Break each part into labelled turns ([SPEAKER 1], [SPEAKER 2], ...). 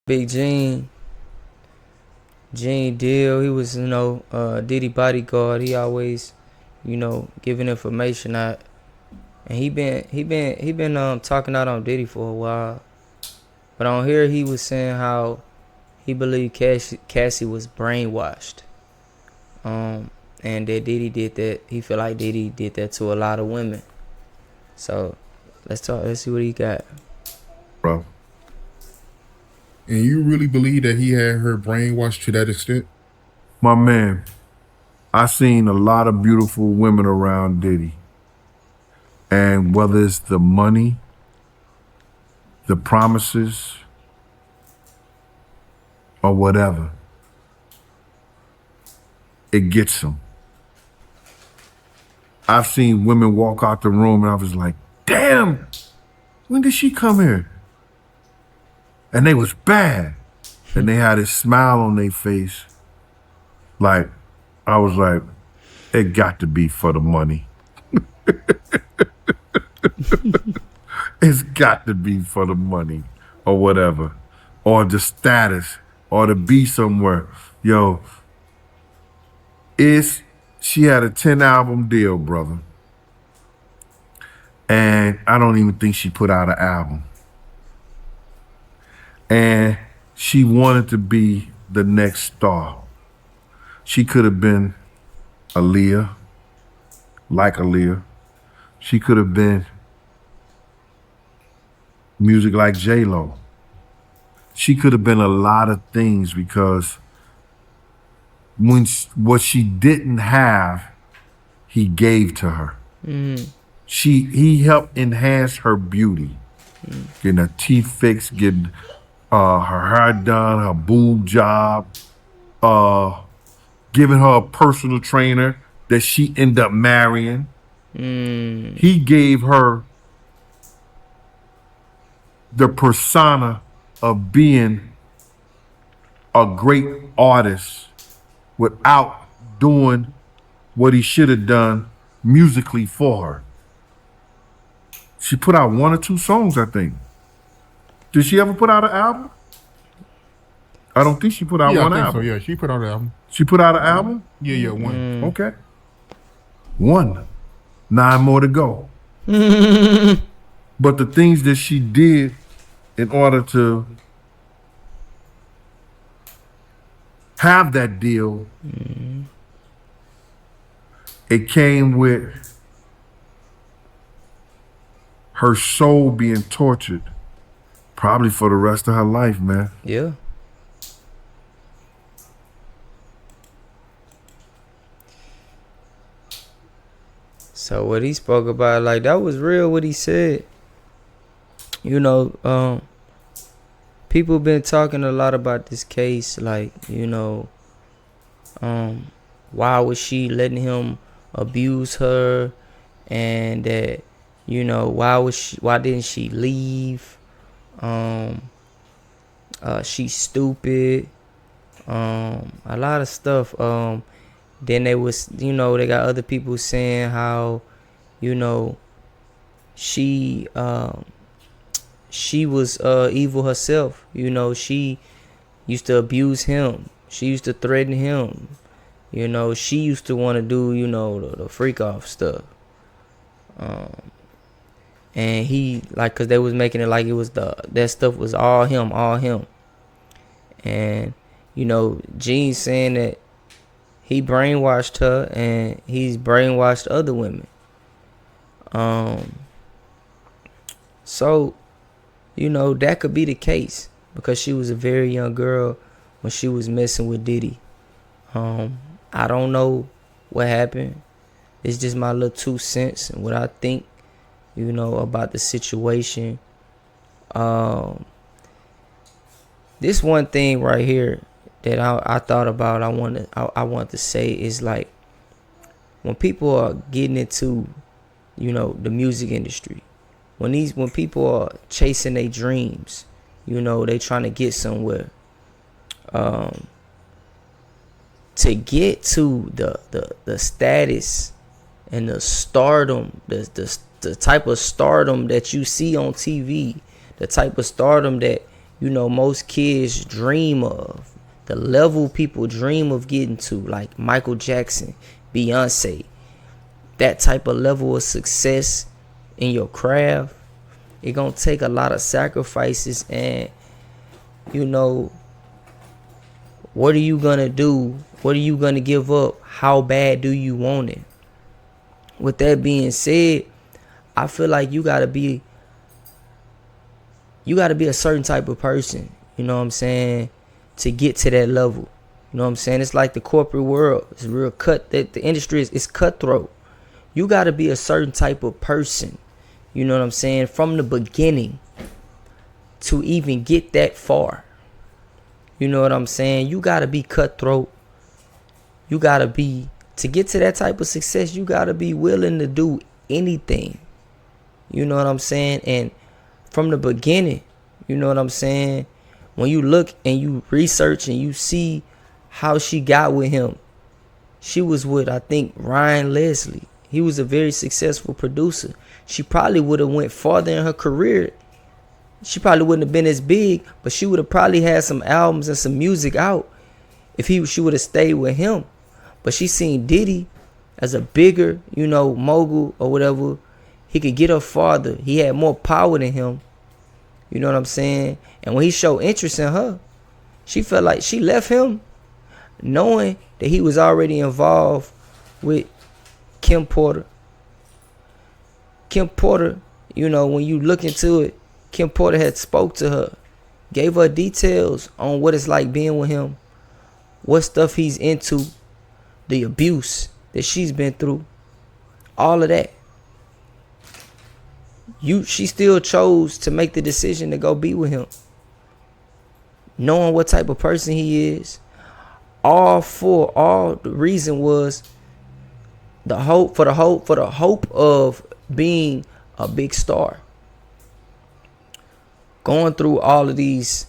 [SPEAKER 1] Big Gene Deal. He was, Diddy bodyguard. He always, giving information out. And he been talking out on Diddy for a while. But on here he was saying how he believed Cassie was brainwashed. And that Diddy did that. He feel like Diddy did that to a lot of women. So let's talk. Let's see what he got,
[SPEAKER 2] bro. And you really believe that he had her brainwashed to that extent?
[SPEAKER 3] My man, I seen a lot of beautiful women around Diddy. And whether it's the money, the promises, or whatever, it gets him. I've seen women walk out the room and I was like, damn, when did she come here? And they was bad. And they had this smile on their face. Like, I was like, it got to be for the money. It's got to be for the money or whatever. Or the status or to be somewhere. Yo, she had a 10-album deal, brother. And I don't even think she put out an album. And she wanted to be the next star. She could have been Aaliyah, like Aaliyah. She could have been music like J-Lo. She could have been a lot of things because what she didn't have, he gave to her. He helped enhance her beauty. Getting her teeth fixed, getting her hair done, her boob job, giving her a personal trainer that she ended up marrying. He gave her the persona of being a great artist without doing what he should have done musically for her. She put out 1 or 2 songs, I think. Did she ever put out an album? I don't think she put out one album.
[SPEAKER 2] So, yeah, she put out an album.
[SPEAKER 3] She put out an album?
[SPEAKER 2] Yeah, 1.
[SPEAKER 3] Okay. 1. 9 more to go. But the things that she did in order to have that deal, it came with her soul being tortured, probably for the rest of her life, man.
[SPEAKER 1] Yeah. So what he spoke about, like, that was real what he said. People been talking a lot about this case, like, why was she letting him abuse her, and that, why didn't she leave? She's stupid. A lot of stuff. Then they was, they got other people saying how, she was evil herself. She used to abuse him. She used to threaten him. She used to want to do, the freak off stuff. And he, like, cause they was making it like it was that stuff was all him. And, Gene saying that he brainwashed her and he's brainwashed other women. So, that could be the case because she was a very young girl when she was messing with Diddy. I don't know what happened. It's just my little 2 cents and what I think, about the situation. This one thing right here that I thought about, I want to say is, like, when people are getting into, the music industry, when people are chasing their dreams, they trying to get somewhere. To get to the status and the stardom, the type of stardom that you see on TV, the type of stardom that most kids dream of, the level people dream of getting to, like Michael Jackson, Beyonce, that type of level of success in your craft, it gonna take a lot of sacrifices. And what are you gonna do? What are you gonna give up? How bad do you want it? With that being said, I feel like you gotta be a certain type of person, you know what I'm saying, to get to that level. You know what I'm saying? It's like the corporate world. It's real the industry is cutthroat. You gotta be a certain type of person, you know what I'm saying, from the beginning to even get that far. You know what I'm saying? You gotta be cutthroat. You gotta be, to get to that type of success, you gotta be willing to do anything. You know what I'm saying? And from the beginning, you know what I'm saying, when you look and you research and you see how she got with him, she was with, I think, Ryan Leslie. He was a very successful producer. She probably would have went farther in her career. She probably wouldn't have been as big, but she would have probably had some albums and some music out if she would have stayed with him. But she seen Diddy as a bigger, mogul or whatever. He could get her farther. He had more power than him. You know what I'm saying? And when he showed interest in her, she felt like she left him knowing that he was already involved with Kim Porter. Kim Porter, when you look into it, Kim Porter had spoke to her, gave her details on what it's like being with him, what stuff he's into, the abuse that she's been through, all of that. She still chose to make the decision to go be with him, knowing what type of person he is. All the reason was the hope of being a big star. Going through all of this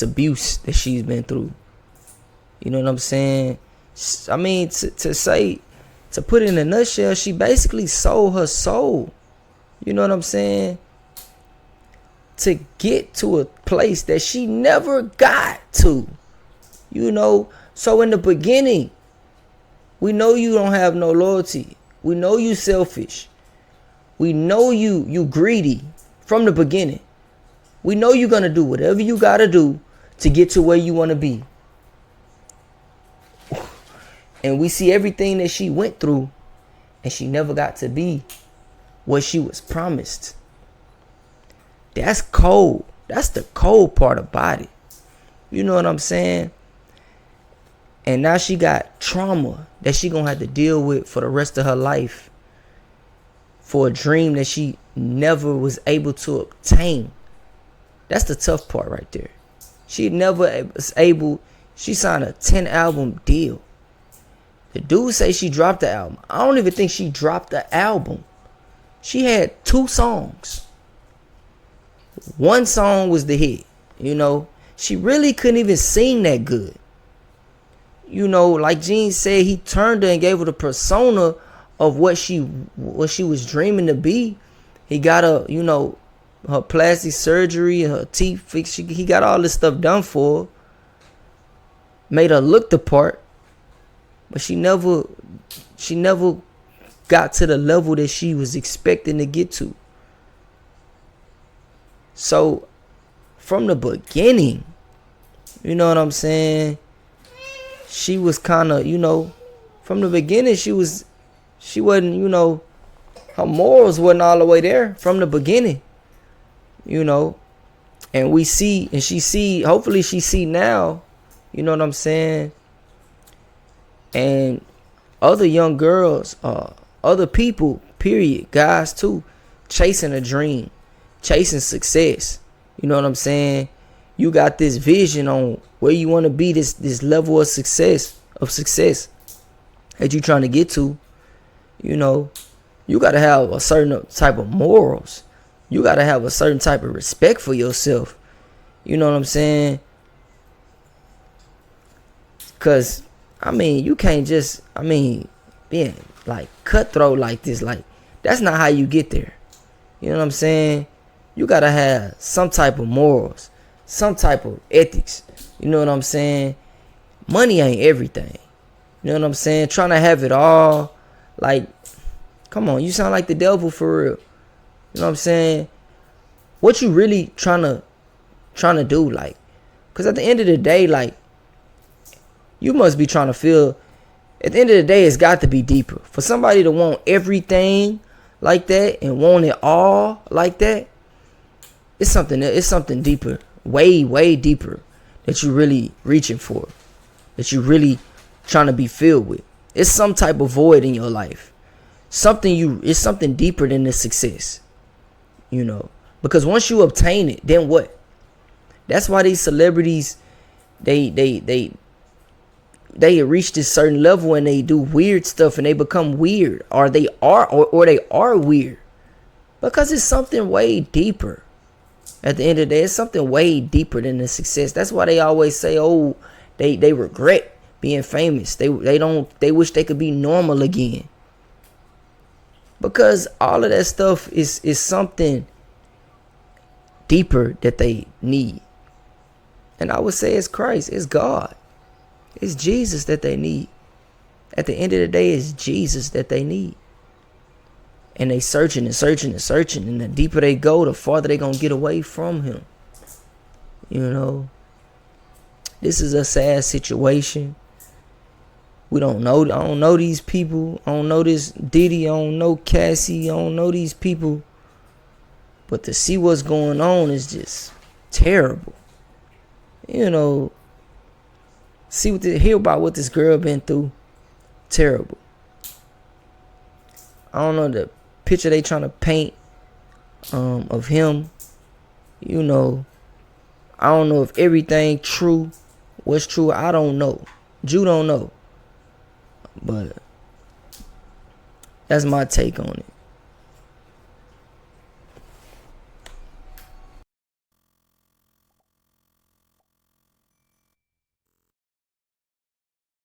[SPEAKER 1] abuse that she's been through. You know what I'm saying? I mean, to put it in a nutshell, she basically sold her soul. You know what I'm saying? To get to a place that she never got to. So in the beginning, we know you don't have no loyalty. We know you selfish. We know you greedy from the beginning. We know you're going to do whatever you got to do to get to where you want to be. And we see everything that she went through, and she never got to be what she was promised. That's cold. That's the cold part about it. You know what I'm saying? And now she got trauma that she gonna have to deal with for the rest of her life, for a dream that she never was able to obtain. That's the tough part right there. She never was able. She signed a 10-album deal. The dude say she dropped the album. I don't even think she dropped the album. She had 2 songs. One song was the hit. She really couldn't even sing that good. Like Gene said, he turned her and gave her the persona of what she was dreaming to be. He got her, her plastic surgery, her teeth fixed. He got all this stuff done for her. Made her look the part. But she never got to the level that she was expecting to get to. So, from the beginning, you know what I'm saying? She was kind of, from the beginning, she wasn't, her morals wasn't all the way there from the beginning, and hopefully she see now, you know what I'm saying? And other young girls, other people, period, guys too, chasing a dream, chasing success. You know what I'm saying? You got this vision on where you want to be, this level of success that you trying to get to. You got to have a certain type of morals. You got to have a certain type of respect for yourself. You know what I'm saying? Because, you can't just, being like cutthroat like this, like, that's not how you get there. You know what I'm saying? You got to have some type of morals, some type of ethics. You know what I'm saying? Money ain't everything. You know what I'm saying? Trying to have it all, like, come on, you sound like the devil for real. You know what I'm saying? What you really trying to do, like, because at the end of the day, like, you must be trying to feel, at the end of the day, it's got to be deeper. For somebody to want everything like that and want it all like that, it's something deeper, way deeper, that you really reaching for, that you really trying to be filled with. It's some type of void in your life. It's something deeper than the success. You know, because once you obtain it, then what? That's why these celebrities, they reach this certain level and they do weird stuff and they become weird, or they are weird, because it's something way deeper. At the end of the day, it's something way deeper than the success. That's why they always say, oh, they regret being famous. They wish they could be normal again. Because all of that stuff is something deeper that they need. And I would say it's Christ, it's God, it's Jesus that they need. At the end of the day, it's Jesus that they need. And they searching and searching and searching, and the deeper they go, the farther they gonna get away from him. You know, this is a sad situation. I don't know these people. I don't know this Diddy. I don't know Cassie. I don't know these people. But to see what's going on is just terrible. You know, hear about what this girl been through. Terrible. I don't know the picture they trying to paint of him. You know, I don't know if everything true. What's true, I don't know. You don't know. But that's my take on it.